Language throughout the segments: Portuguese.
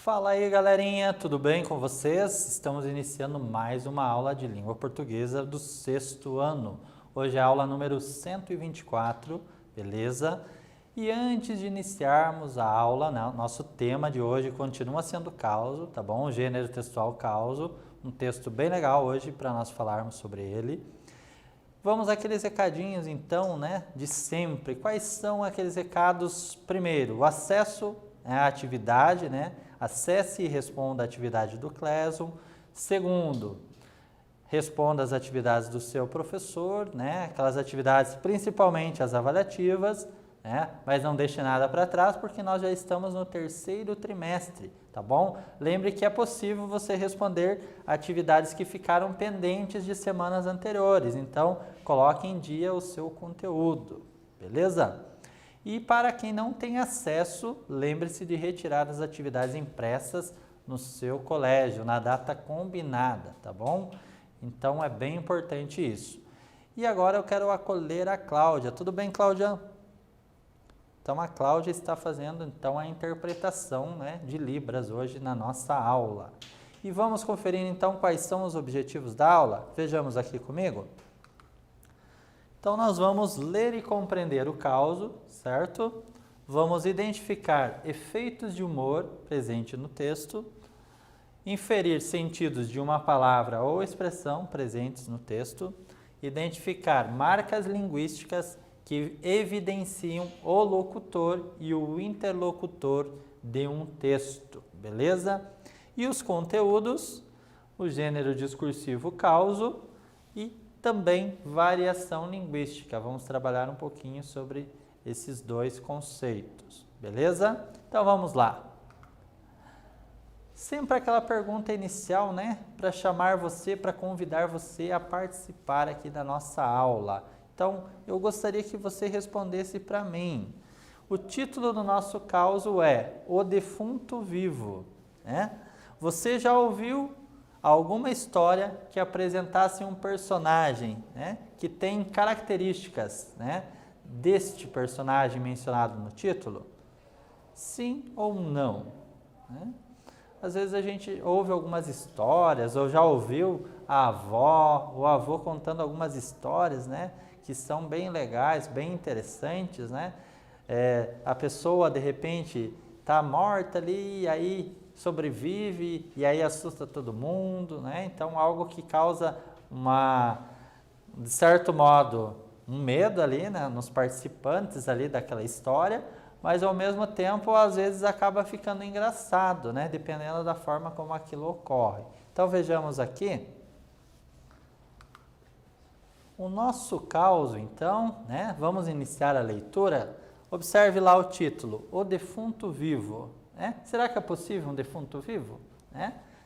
Fala aí, galerinha, tudo bem com vocês? Estamos iniciando mais uma aula de língua portuguesa do sexto ano. Hoje é a aula número 124, beleza? E antes de iniciarmos a aula, né, nosso tema de hoje continua sendo causo, tá bom? O gênero textual causo, um texto bem legal hoje para nós falarmos sobre ele. Vamos àqueles recadinhos então, né, de sempre. Quais são aqueles recados? Primeiro, o acesso à atividade, né? Acesse e responda a atividade do Classroom. Segundo, responda as atividades do seu professor, né? Aquelas atividades, principalmente as avaliativas, né? Mas não deixe nada para trás, porque nós já estamos no terceiro trimestre, tá bom? Lembre que é possível você responder atividades que ficaram pendentes de semanas anteriores, então coloque em dia o seu conteúdo, beleza? E para quem não tem acesso, lembre-se de retirar as atividades impressas no seu colégio, na data combinada, tá bom? Então é bem importante isso. E agora eu quero acolher a Cláudia. Tudo bem, Cláudia? Então a Cláudia está fazendo então a interpretação, né, de Libras hoje na nossa aula. E vamos conferir então quais são os objetivos da aula? Vejamos aqui comigo. Então, nós vamos ler e compreender o causo, certo? Vamos identificar efeitos de humor presente no texto, inferir sentidos de uma palavra ou expressão presentes no texto, identificar marcas linguísticas que evidenciam o locutor e o interlocutor de um texto, beleza? E os conteúdos, o gênero discursivo causo e também variação linguística. Vamos trabalhar um pouquinho sobre esses dois conceitos, beleza? Então vamos lá. Sempre aquela pergunta inicial, né? Para chamar você, para convidar você a participar aqui da nossa aula. Então eu gostaria que você respondesse para mim. O título do nosso causo é O Defunto Vivo, né? Você já ouviu alguma história que apresentasse um personagem, né, que tem características, né, deste personagem mencionado no título? Sim ou não? Né? Às vezes a gente ouve algumas histórias, ou já ouviu a avó, o avô contando algumas histórias, né, que são bem legais, bem interessantes, né? A pessoa, de repente, está morta ali, e aí sobrevive e aí assusta todo mundo, né? Então, algo que causa de certo modo, um medo ali, né, nos participantes ali daquela história, mas ao mesmo tempo, às vezes, acaba ficando engraçado, né? Dependendo da forma como aquilo ocorre. Então, vejamos aqui. O nosso causo, então, né? Vamos iniciar a leitura. Observe lá o título, O Defunto Vivo. Será que é possível um defunto vivo?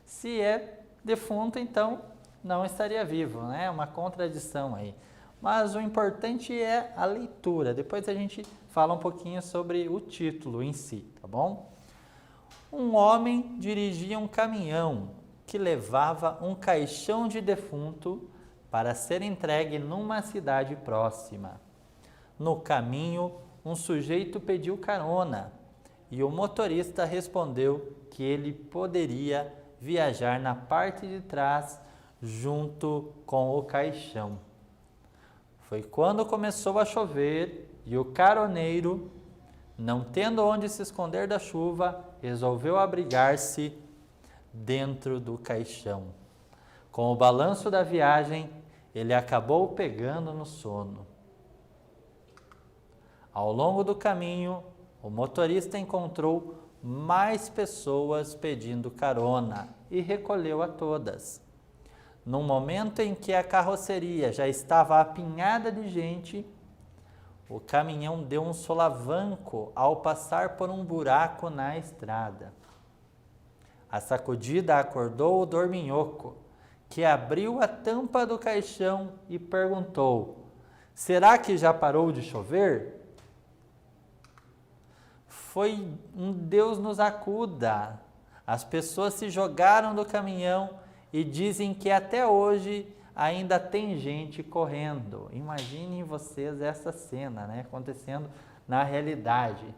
Se é defunto, então não estaria vivo, né? Uma contradição aí. Mas o importante é a leitura. Depois a gente fala um pouquinho sobre o título em si, tá bom? Um homem dirigia um caminhão que levava um caixão de defunto para ser entregue numa cidade próxima. No caminho, um sujeito pediu carona. E o motorista respondeu que ele poderia viajar na parte de trás junto com o caixão. Foi quando começou a chover e o caroneiro, não tendo onde se esconder da chuva, resolveu abrigar-se dentro do caixão. Com o balanço da viagem, ele acabou pegando no sono. Ao longo do caminho, o motorista encontrou mais pessoas pedindo carona e recolheu a todas. No momento em que a carroceria já estava apinhada de gente, o caminhão deu um solavanco ao passar por um buraco na estrada. A sacudida acordou o dorminhoco, que abriu a tampa do caixão e perguntou: "Será que já parou de chover?" Foi um Deus nos acuda. As pessoas se jogaram do caminhão e dizem que até hoje ainda tem gente correndo. Imaginem vocês essa cena, né, acontecendo na realidade.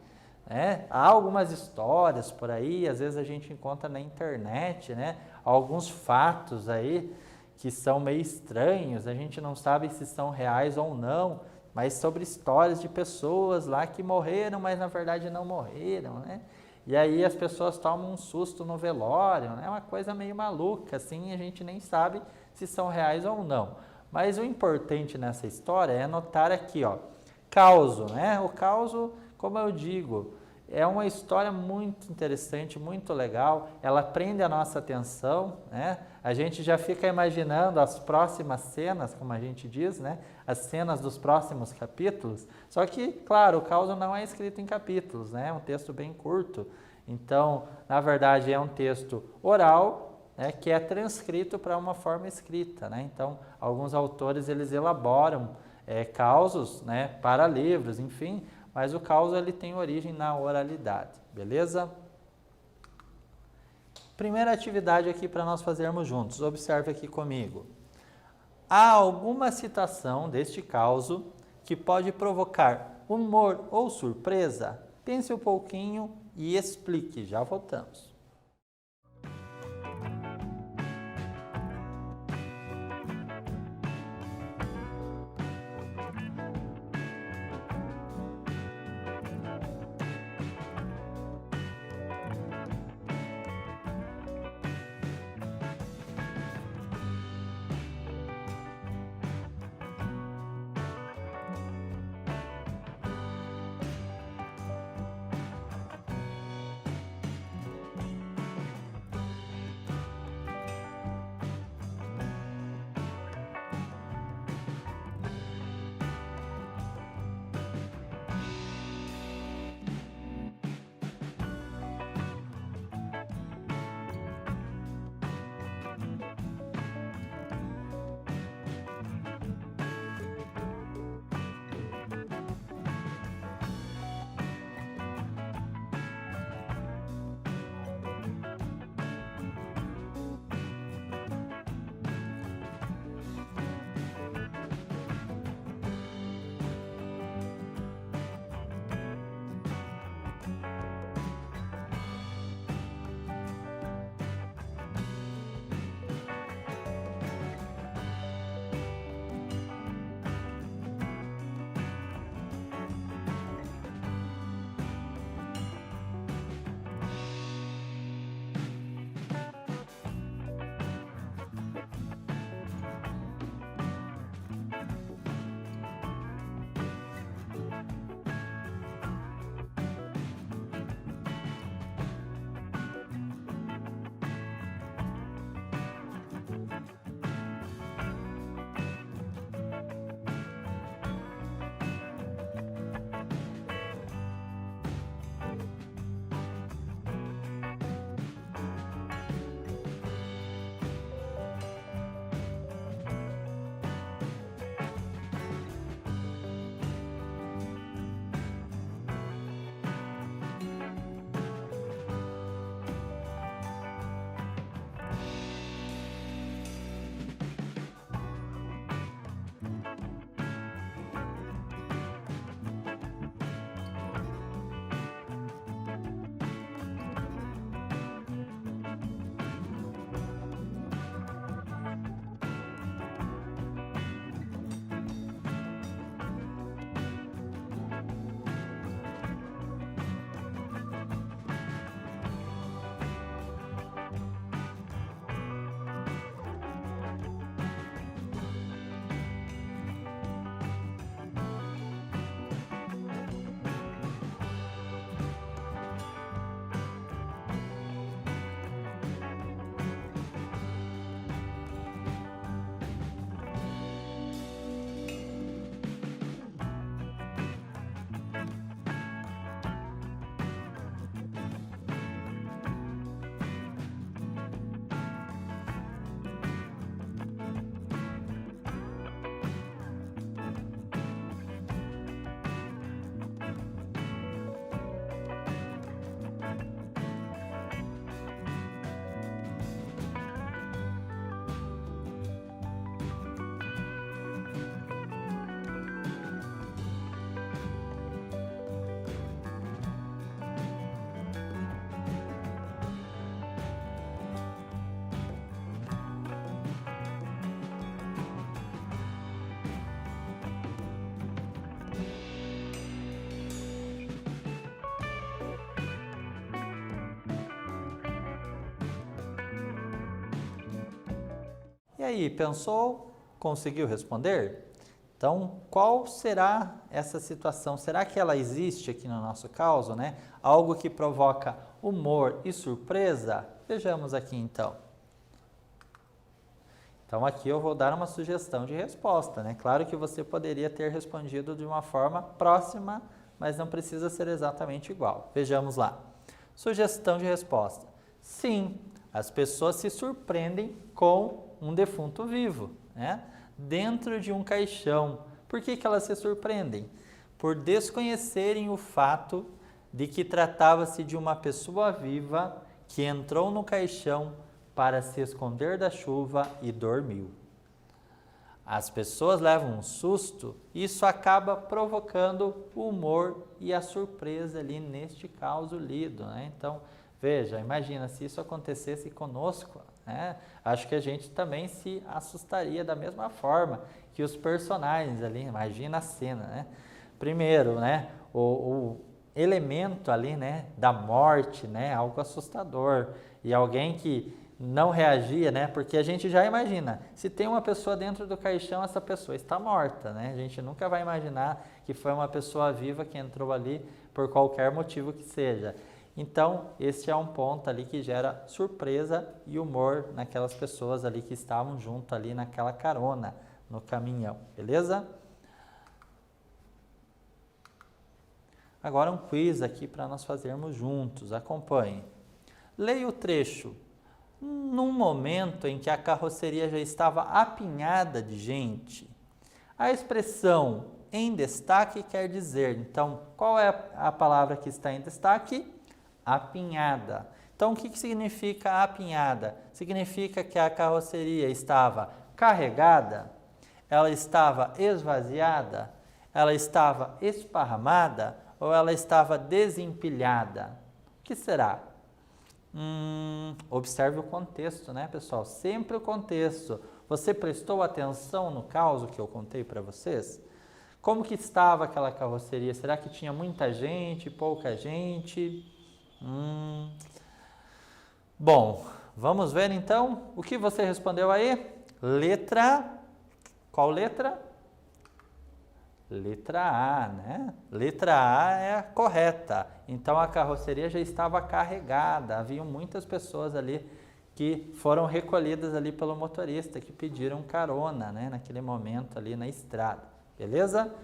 né? Há algumas histórias por aí, às vezes a gente encontra na internet, né? Alguns fatos aí que são meio estranhos, a gente não sabe se são reais ou não, mas sobre histórias de pessoas lá que morreram, mas na verdade não morreram, né? E aí as pessoas tomam um susto no velório, né? É uma coisa meio maluca, assim, a gente nem sabe se são reais ou não. Mas o importante nessa história é notar aqui, ó, causo, né? O causo, como eu digo, é uma história muito interessante, muito legal, ela prende a nossa atenção, né? A gente já fica imaginando as próximas cenas, como a gente diz, né? As cenas dos próximos capítulos. Só que, claro, o caos não é escrito em capítulos, né? É um texto bem curto. Então, na verdade, é um texto oral, né? Que é transcrito para uma forma escrita, né? Então, alguns autores eles elaboram causos, né? Para livros, enfim. Mas o caos ele tem origem na oralidade, beleza? Primeira atividade aqui para nós fazermos juntos, observe aqui comigo. Há alguma citação deste causo que pode provocar humor ou surpresa? Pense um pouquinho e explique, já voltamos. E aí, pensou? Conseguiu responder? Então, qual será essa situação? Será que ela existe aqui no nosso caso, né? Algo que provoca humor e surpresa? Vejamos aqui então. Então, aqui eu vou dar uma sugestão de resposta, né? Claro que você poderia ter respondido de uma forma próxima, mas não precisa ser exatamente igual. Vejamos lá. Sugestão de resposta. Sim, as pessoas se surpreendem com um defunto vivo, né? Dentro de um caixão. Por que elas se surpreendem? Por desconhecerem o fato de que tratava-se de uma pessoa viva que entrou no caixão para se esconder da chuva e dormiu. As pessoas levam um susto e isso acaba provocando o humor e a surpresa ali neste caso lido, né? Então, veja, imagina se isso acontecesse conosco, né? Acho que a gente também se assustaria da mesma forma que os personagens ali, imagina a cena, né? Primeiro, né, o elemento ali, né, da morte, né, algo assustador, e alguém que não reagia, né, porque a gente já imagina, se tem uma pessoa dentro do caixão, essa pessoa está morta, né? A gente nunca vai imaginar que foi uma pessoa viva que entrou ali por qualquer motivo que seja. Então, esse é um ponto ali que gera surpresa e humor naquelas pessoas ali que estavam junto ali naquela carona, no caminhão, beleza? Agora um quiz aqui para nós fazermos juntos, acompanhe. Leia o trecho. Num momento em que a carroceria já estava apinhada de gente, a expressão em destaque quer dizer, então, qual é a palavra que está em destaque? Apinhada. Então, o que significa apinhada? Significa que a carroceria estava carregada, ela estava esvaziada, ela estava esparramada ou ela estava desempilhada? O que será? Observe o contexto, né, pessoal? Sempre o contexto. Você prestou atenção no caso que eu contei para vocês? Como que estava aquela carroceria? Será que tinha muita gente, pouca gente? Bom, vamos ver então o que você respondeu aí. Qual letra? Letra A, né? Letra A é a correta. Então a carroceria já estava carregada. Haviam muitas pessoas ali que foram recolhidas ali pelo motorista, que pediram carona, né? Naquele momento ali na estrada. Beleza?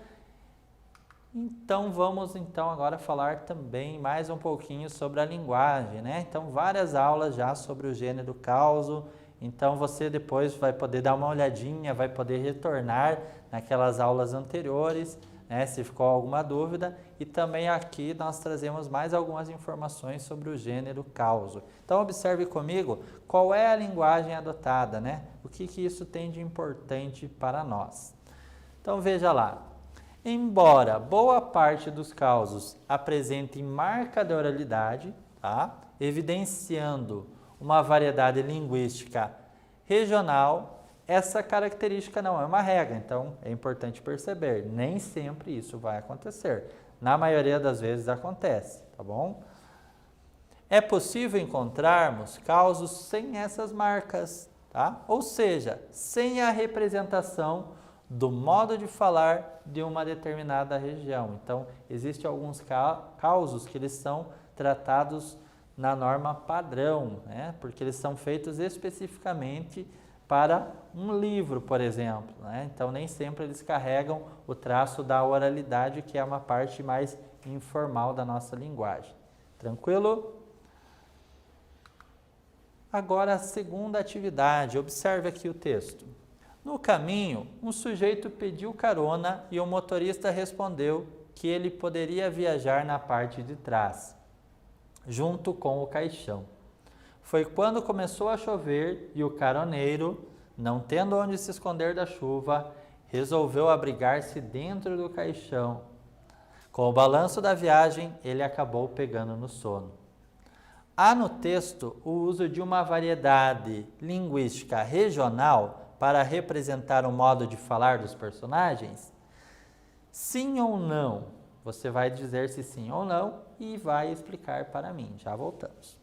Então vamos então agora falar também mais um pouquinho sobre a linguagem, né? Então várias aulas já sobre o gênero causo. Então você depois vai poder dar uma olhadinha, vai poder retornar naquelas aulas anteriores, né, se ficou alguma dúvida. E também aqui nós trazemos mais algumas informações sobre o gênero causo. Então observe comigo qual é a linguagem adotada, né? O que isso tem de importante para nós. Então veja lá. Embora boa parte dos causos apresentem marca de oralidade, tá? Evidenciando uma variedade linguística regional, essa característica não é uma regra, então é importante perceber, nem sempre isso vai acontecer. Na maioria das vezes acontece, tá bom? É possível encontrarmos causos sem essas marcas, tá? Ou seja, sem a representação do modo de falar de uma determinada região. Então, existem alguns causos que eles são tratados na norma padrão, né? Porque eles são feitos especificamente para um livro, por exemplo, né? Então, nem sempre eles carregam o traço da oralidade, que é uma parte mais informal da nossa linguagem. Tranquilo? Agora, a segunda atividade. Observe aqui o texto. No caminho, um sujeito pediu carona e o motorista respondeu que ele poderia viajar na parte de trás, junto com o caixão. Foi quando começou a chover e o caroneiro, não tendo onde se esconder da chuva, resolveu abrigar-se dentro do caixão. Com o balanço da viagem, ele acabou pegando no sono. Há no texto o uso de uma variedade linguística regional para representar o modo de falar dos personagens? Sim ou não? Você vai dizer se sim ou não e vai explicar para mim. Já voltamos.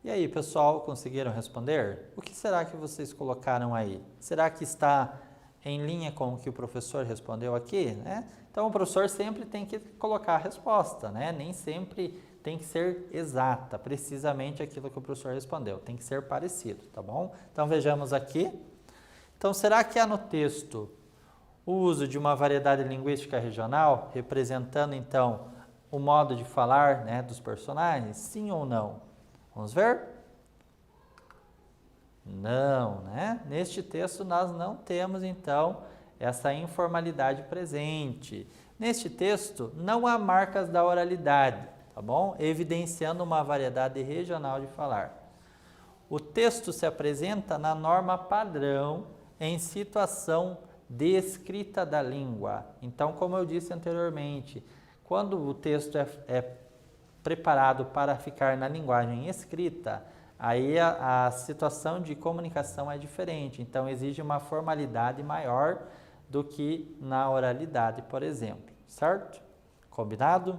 E aí, pessoal, conseguiram responder? O que será que vocês colocaram aí? Será que está em linha com o que o professor respondeu aqui, né? Então, o professor sempre tem que colocar a resposta, né? Nem sempre tem que ser exata, precisamente aquilo que o professor respondeu. Tem que ser parecido, tá bom? Então, vejamos aqui. Então, será que há no texto o uso de uma variedade linguística regional, representando, então, o modo de falar, né, dos personagens? Sim ou não? Vamos ver? Não, né? Neste texto nós não temos, então, essa informalidade presente. Neste texto não há marcas da oralidade, tá bom? Evidenciando uma variedade regional de falar. O texto se apresenta na norma padrão em situação de escrita da língua. Então, como eu disse anteriormente, quando o texto é preparado para ficar na linguagem escrita, aí a situação de comunicação é diferente, então exige uma formalidade maior do que na oralidade, por exemplo, certo? Combinado?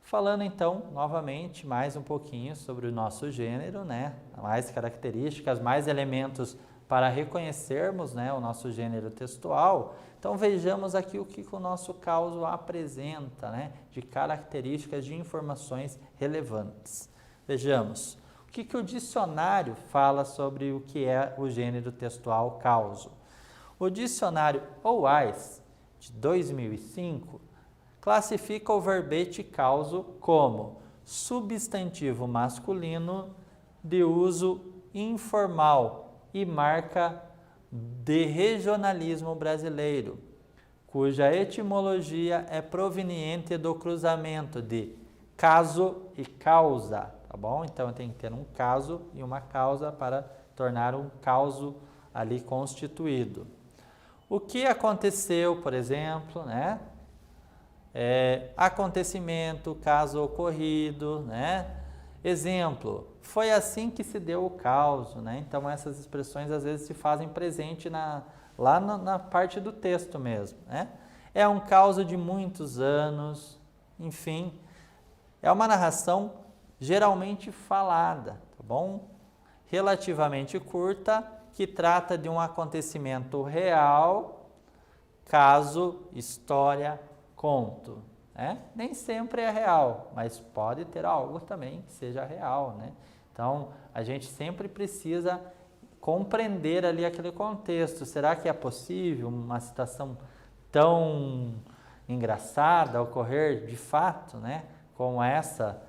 Falando então, novamente, mais um pouquinho sobre o nosso gênero, né? Mais características, mais elementos para reconhecermos, né, o nosso gênero textual. Então vejamos aqui o que o nosso causo apresenta, né, de características de informações relevantes. Vejamos, o que o dicionário fala sobre o que é o gênero textual causo. O dicionário OAIS, de 2005, classifica o verbete causo como substantivo masculino de uso informal e marca de regionalismo brasileiro, cuja etimologia é proveniente do cruzamento de caso e causa, tá bom? Então tem que ter um caso e uma causa para tornar um causo ali constituído. O que aconteceu, por exemplo, né? Acontecimento, caso ocorrido, né? Exemplo, foi assim que se deu o caos, né? Então essas expressões às vezes se fazem presente lá na parte do texto mesmo, né? É um caos de muitos anos, enfim, é uma narração geralmente falada, tá bom? Relativamente curta, que trata de um acontecimento real, caso, história, conto. Nem sempre é real, mas pode ter algo também que seja real, né? Então, a gente sempre precisa compreender ali aquele contexto. Será que é possível uma situação tão engraçada ocorrer de fato, né? Como essa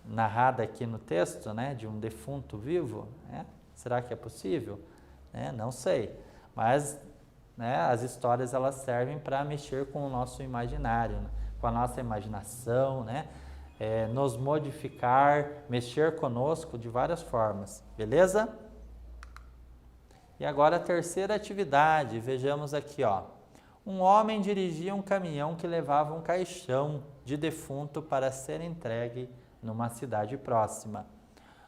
narrada aqui no texto, né? De um defunto vivo, né? Será que é possível? Não sei, mas né, as histórias elas servem para mexer com o nosso imaginário, né? Com a nossa imaginação, né? Nos modificar, mexer conosco de várias formas, beleza? E agora a terceira atividade, vejamos aqui, ó. Um homem dirigia um caminhão que levava um caixão de defunto para ser entregue numa cidade próxima.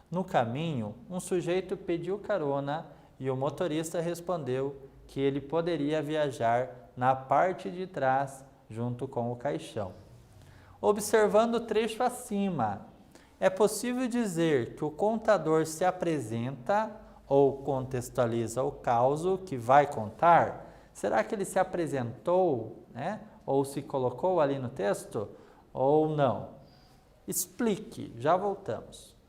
No caminho, um sujeito pediu carona e o motorista respondeu que ele poderia viajar na parte de trás junto com o caixão. Observando o trecho acima, é possível dizer que o contador se apresenta ou contextualiza o caso que vai contar? Será que ele se apresentou, né? Ou se colocou ali no texto? Ou não? Explique, já voltamos.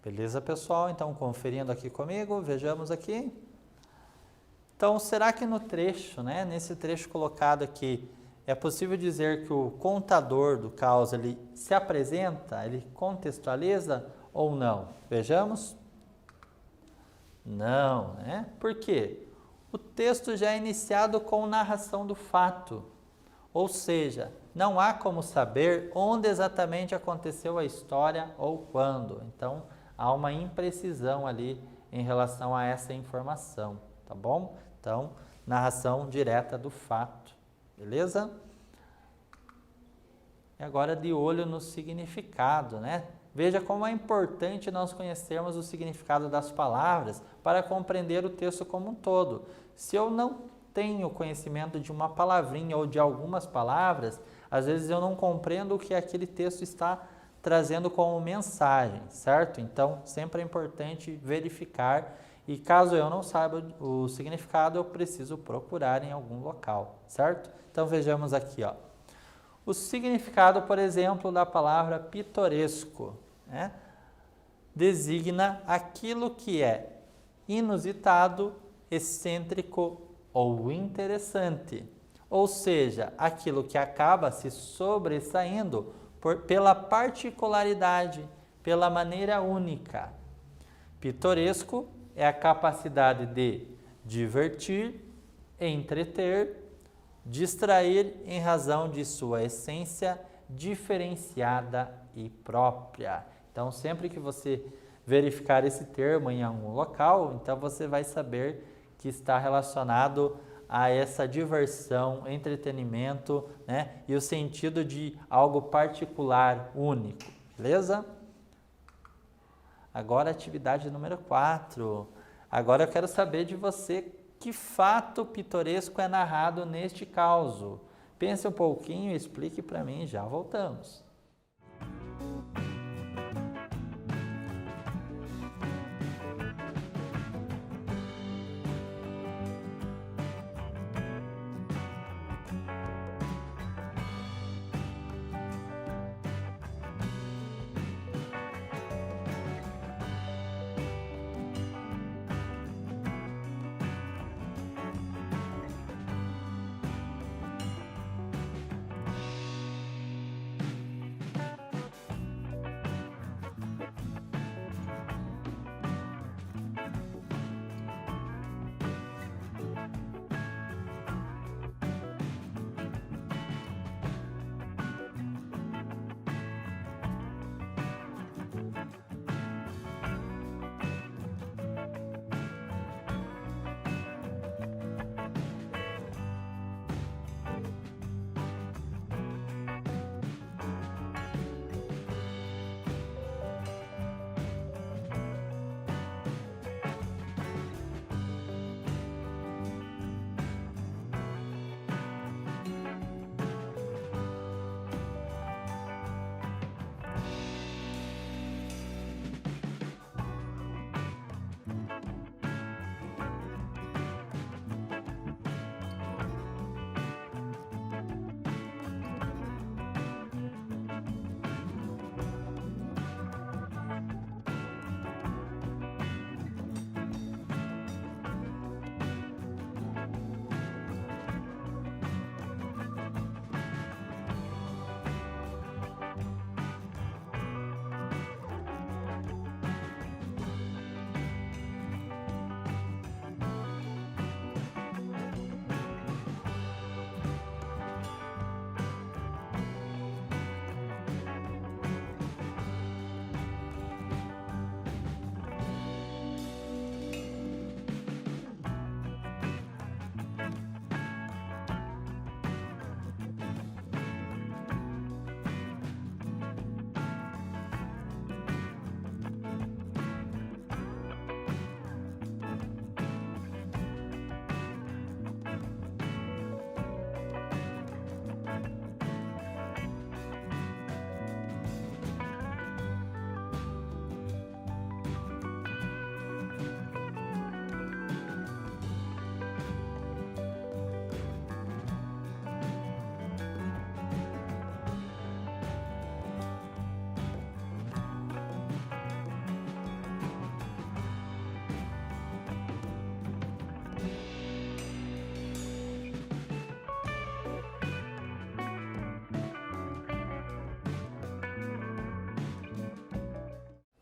Beleza, pessoal? Então, conferindo aqui comigo, vejamos aqui. Então, será que no trecho, né, nesse trecho colocado aqui, é possível dizer que o contador do caos ele se apresenta, ele contextualiza ou não? Vejamos. Não, né? Por quê? O texto já é iniciado com narração do fato, ou seja, não há como saber onde exatamente aconteceu a história ou quando. Então, há uma imprecisão ali em relação a essa informação, tá bom? Então, narração direta do fato, beleza? E agora de olho no significado, né? Veja como é importante nós conhecermos o significado das palavras para compreender o texto como um todo. Se eu não tenho conhecimento de uma palavrinha ou de algumas palavras, às vezes eu não compreendo o que aquele texto está trazendo como mensagem, certo? Então, sempre é importante verificar e caso eu não saiba o significado, eu preciso procurar em algum local, certo? Então, vejamos aqui, ó. O significado, por exemplo, da palavra pitoresco, né? Designa aquilo que é inusitado, excêntrico ou interessante, ou seja, aquilo que acaba se sobressaindo pela particularidade, pela maneira única. Pitoresco é a capacidade de divertir, entreter, distrair em razão de sua essência diferenciada e própria. Então, sempre que você verificar esse termo em algum local, então você vai saber que está relacionado a essa diversão, entretenimento, né? E o sentido de algo particular, único, beleza? Agora, atividade número 4. Agora eu quero saber de você que fato pitoresco é narrado neste causo. Pense um pouquinho e explique para mim, já voltamos.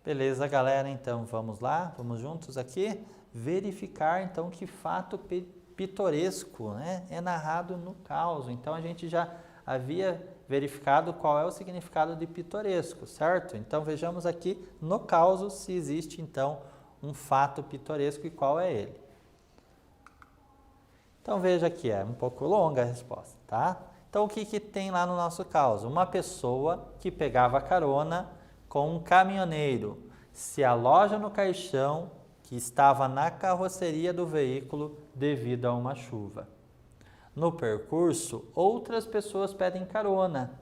Beleza, galera? Então, vamos lá? Vamos juntos aqui verificar, então, que fato pitoresco, né, é narrado no caos. Então, a gente já havia verificado qual é o significado de pitoresco, certo? Então, vejamos aqui no caos se existe, então, um fato pitoresco e qual é ele. Então, veja aqui, é um pouco longa a resposta, tá? Então, o que tem lá no nosso caos? Uma pessoa que pegava carona com um caminhoneiro se aloja no caixão que estava na carroceria do veículo devido a uma chuva. No percurso, outras pessoas pedem carona.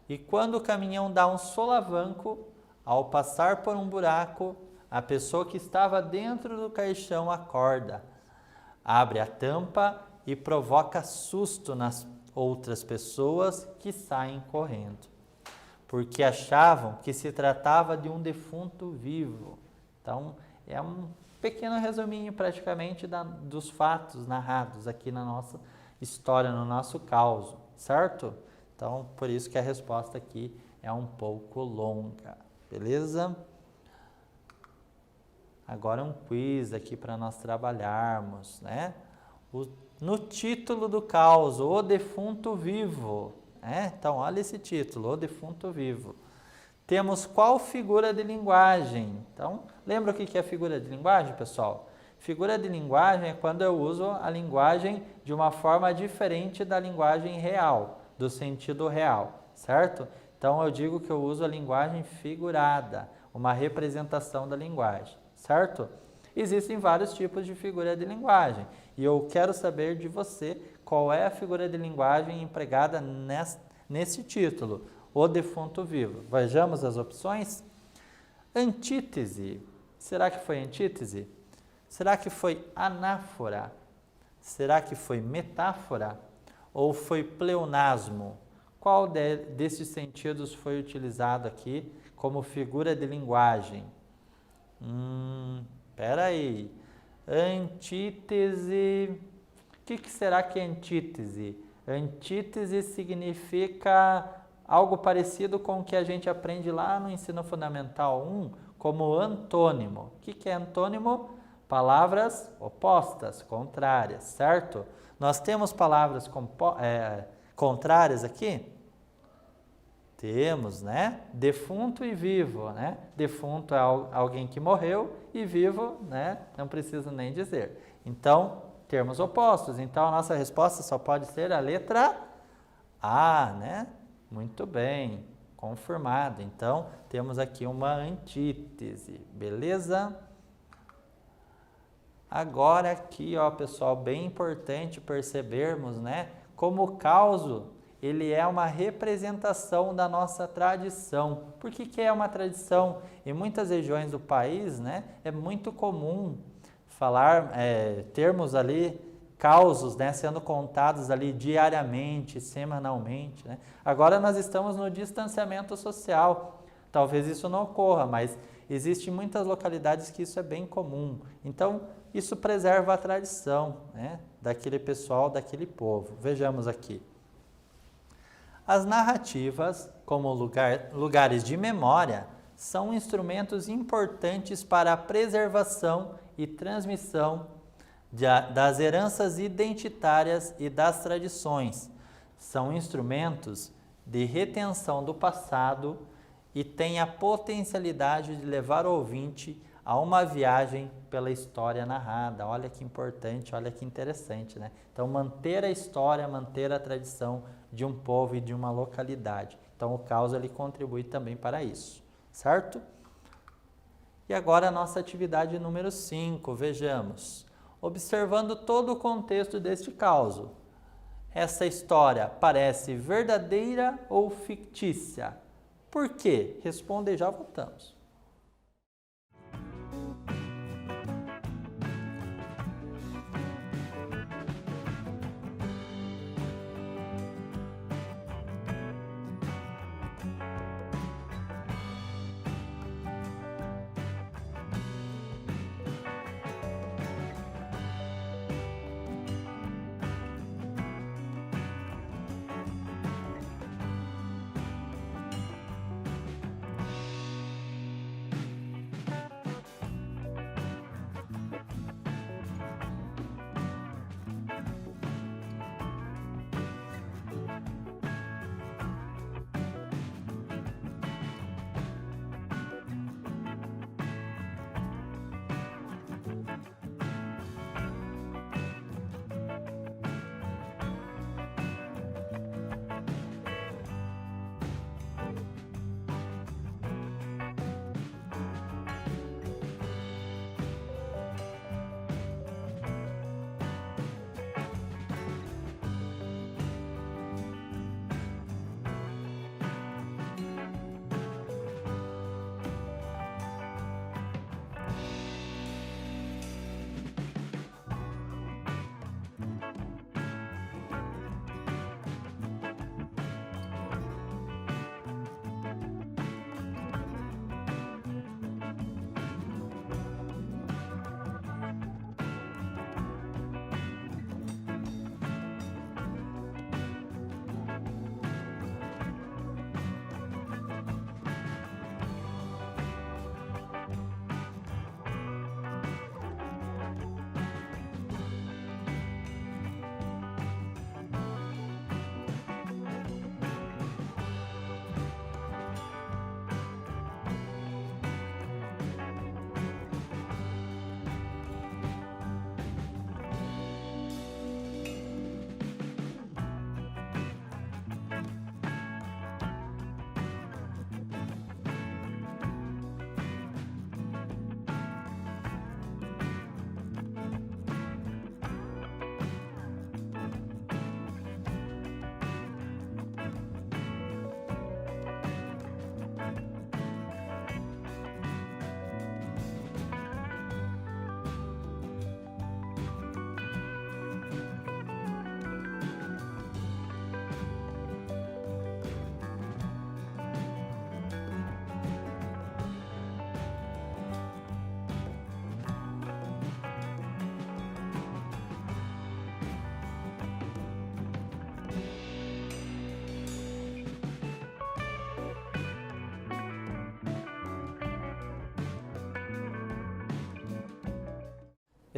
E quando o caminhão dá um solavanco, ao passar por um buraco, a pessoa que estava dentro do caixão acorda, abre a tampa e provoca susto nas outras pessoas que saem correndo, porque achavam que se tratava de um defunto vivo. Então, é um pequeno resuminho praticamente dos fatos narrados aqui na nossa história, no nosso caos, certo? Então, por isso que a resposta aqui é um pouco longa, beleza? Agora um quiz aqui para nós trabalharmos, né? No título do caos, o defunto vivo, né? Então, olha esse título, o defunto vivo. Temos qual figura de linguagem? Então, lembra o que é figura de linguagem, pessoal? Figura de linguagem é quando eu uso a linguagem de uma forma diferente da linguagem real, do sentido real, certo? Então, eu digo que eu uso a linguagem figurada, uma representação da linguagem, certo? Existem vários tipos de figura de linguagem e eu quero saber de você qual é a figura de linguagem empregada nesse título, o defunto vivo. Vejamos as opções. Antítese. Será que foi antítese? Será que foi anáfora? Será que foi metáfora? Ou foi pleonasmo? Qual desses sentidos foi utilizado aqui como figura de linguagem? Espera aí. Antítese. O que será que é antítese? Antítese significa algo parecido com o que a gente aprende lá no Ensino Fundamental 1 como antônimo. O que é antônimo? Palavras opostas, contrárias, certo? Nós temos palavras contrárias aqui? Temos, né? Defunto e vivo, né? Defunto é alguém que morreu e vivo, né? Não preciso nem dizer. Então, termos opostos. Então, a nossa resposta só pode ser a letra A, né? Muito bem, confirmado. Então, temos aqui uma antítese, beleza? Agora aqui, ó, pessoal, bem importante percebermos, né, como o caos, ele é uma representação da nossa tradição. Por que é uma tradição? Em muitas regiões do país, né, é muito comum termos ali causos, né, sendo contados ali diariamente, semanalmente, né? Agora nós estamos no distanciamento social. Talvez isso não ocorra, mas existem muitas localidades que isso é bem comum. Então, isso preserva a tradição, né, daquele pessoal, daquele povo. Vejamos aqui. As narrativas, como lugares de memória, são instrumentos importantes para a preservação e transmissão das heranças identitárias e das tradições. São instrumentos de retenção do passado e têm a potencialidade de levar o ouvinte a uma viagem pela história narrada. Olha que importante, olha que interessante, né? Então, manter a história, manter a tradição de um povo e de uma localidade. Então, o caos ele contribui também para isso, certo? E agora a nossa atividade número 5, vejamos. Observando todo o contexto deste caos, essa história parece verdadeira ou fictícia? Por quê? Responda e já voltamos.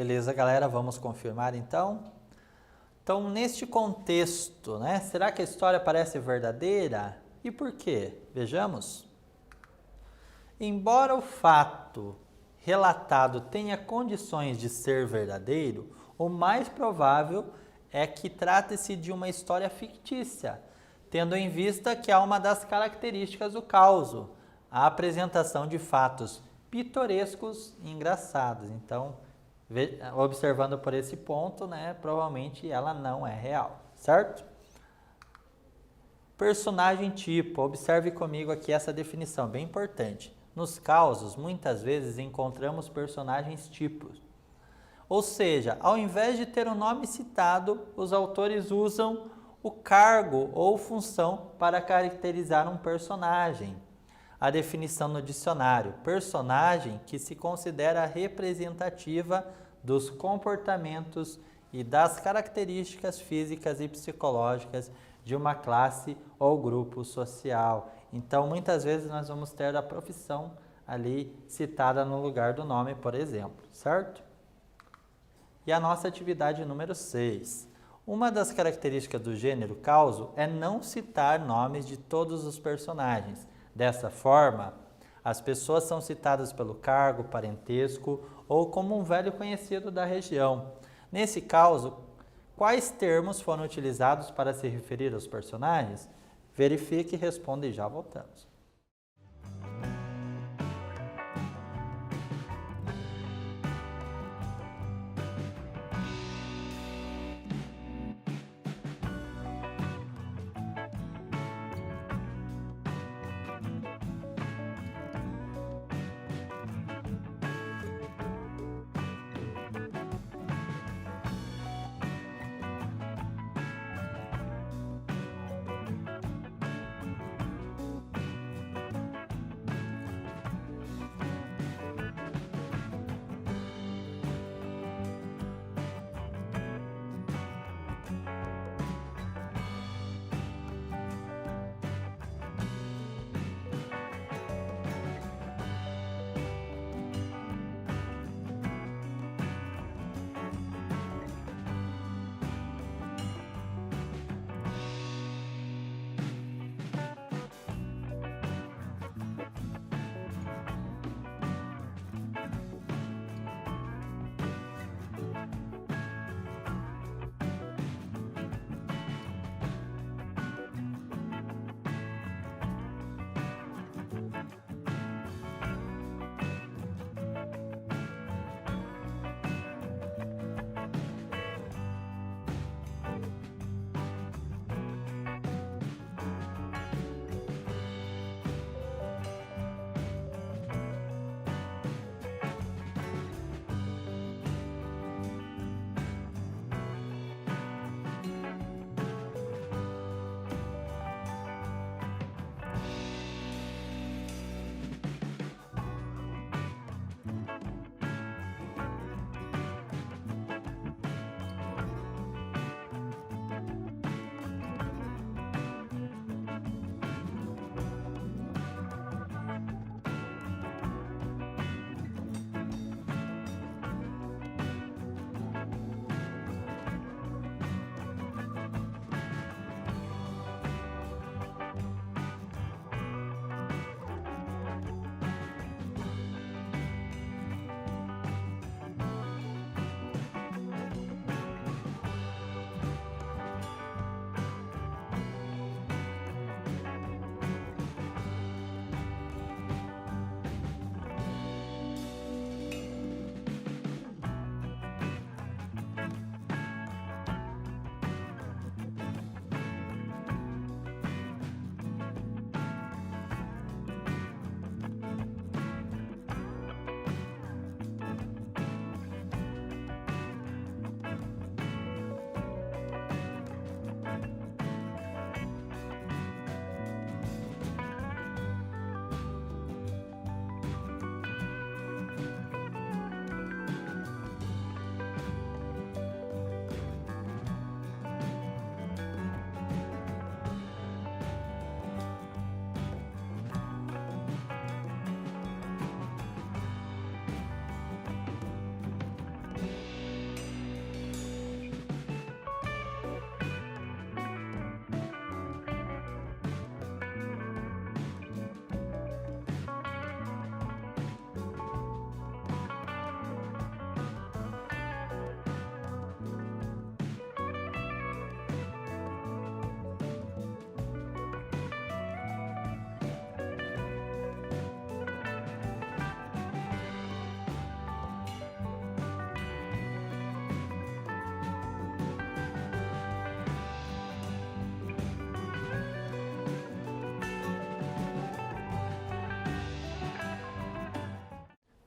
Beleza, galera? Vamos confirmar então? Então, neste contexto, né? Será que a história parece verdadeira? E por quê? Vejamos. Embora o fato relatado tenha condições de ser verdadeiro, o mais provável é que trate-se de uma história fictícia, tendo em vista que há uma das características do causo, a apresentação de fatos pitorescos e engraçados. Então, observando por esse ponto, né, provavelmente ela não é real, certo? Personagem tipo, observe comigo aqui essa definição, bem importante. Nos causos, muitas vezes encontramos personagens tipos. Ou seja, ao invés de ter um nome citado, os autores usam o cargo ou função para caracterizar um personagem. A definição no dicionário: personagem que se considera representativa dos comportamentos e das características físicas e psicológicas de uma classe ou grupo social. Então, muitas vezes nós vamos ter a profissão ali citada no lugar do nome, por exemplo, certo? E a nossa atividade número 6. Uma das características do gênero causo é não citar nomes de todos os personagens. Dessa forma, as pessoas são citadas pelo cargo, parentesco ou como um velho conhecido da região. Nesse caso, quais termos foram utilizados para se referir aos personagens? Verifique, responda e já voltamos.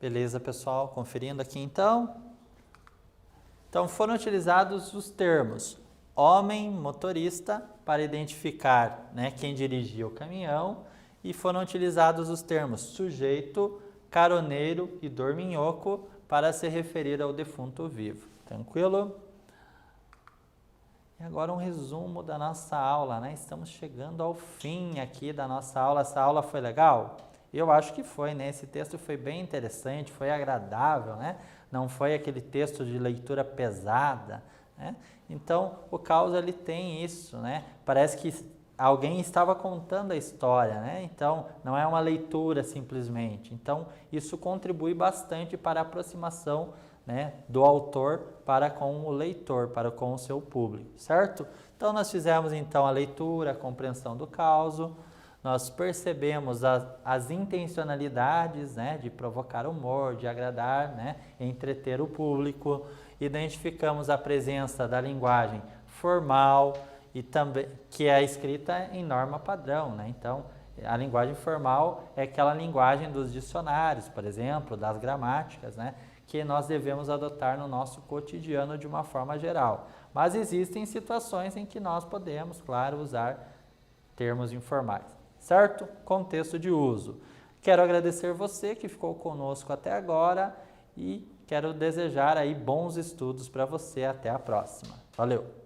Beleza, pessoal? Conferindo aqui então. Então, foram utilizados os termos homem, motorista, para identificar, né, quem dirigia o caminhão, e foram utilizados os termos sujeito, caroneiro e dorminhoco para se referir ao defunto vivo. Tranquilo? E agora um resumo da nossa aula, né? Estamos chegando ao fim aqui da nossa aula. Essa aula foi legal? Eu acho que foi, né? Esse texto foi bem interessante, foi agradável, né? Não foi aquele texto de leitura pesada, né? Então, o caos ele tem isso, né? Parece que alguém estava contando a história, né? Então, não é uma leitura simplesmente. Então, isso contribui bastante para a aproximação, né, do autor para com o leitor, para com o seu público, certo? Então, nós fizemos então a leitura, a compreensão do causo, nós percebemos as intencionalidades, né, de provocar humor, de agradar, né, entreter o público, identificamos a presença da linguagem formal e também que é escrita em norma padrão, né? Então, a linguagem formal é aquela linguagem dos dicionários, por exemplo, das gramáticas, né, que nós devemos adotar no nosso cotidiano de uma forma geral. Mas existem situações em que nós podemos, claro, usar termos informais, certo? Contexto de uso. Quero agradecer você que ficou conosco até agora e quero desejar aí bons estudos para você. Até a próxima. Valeu!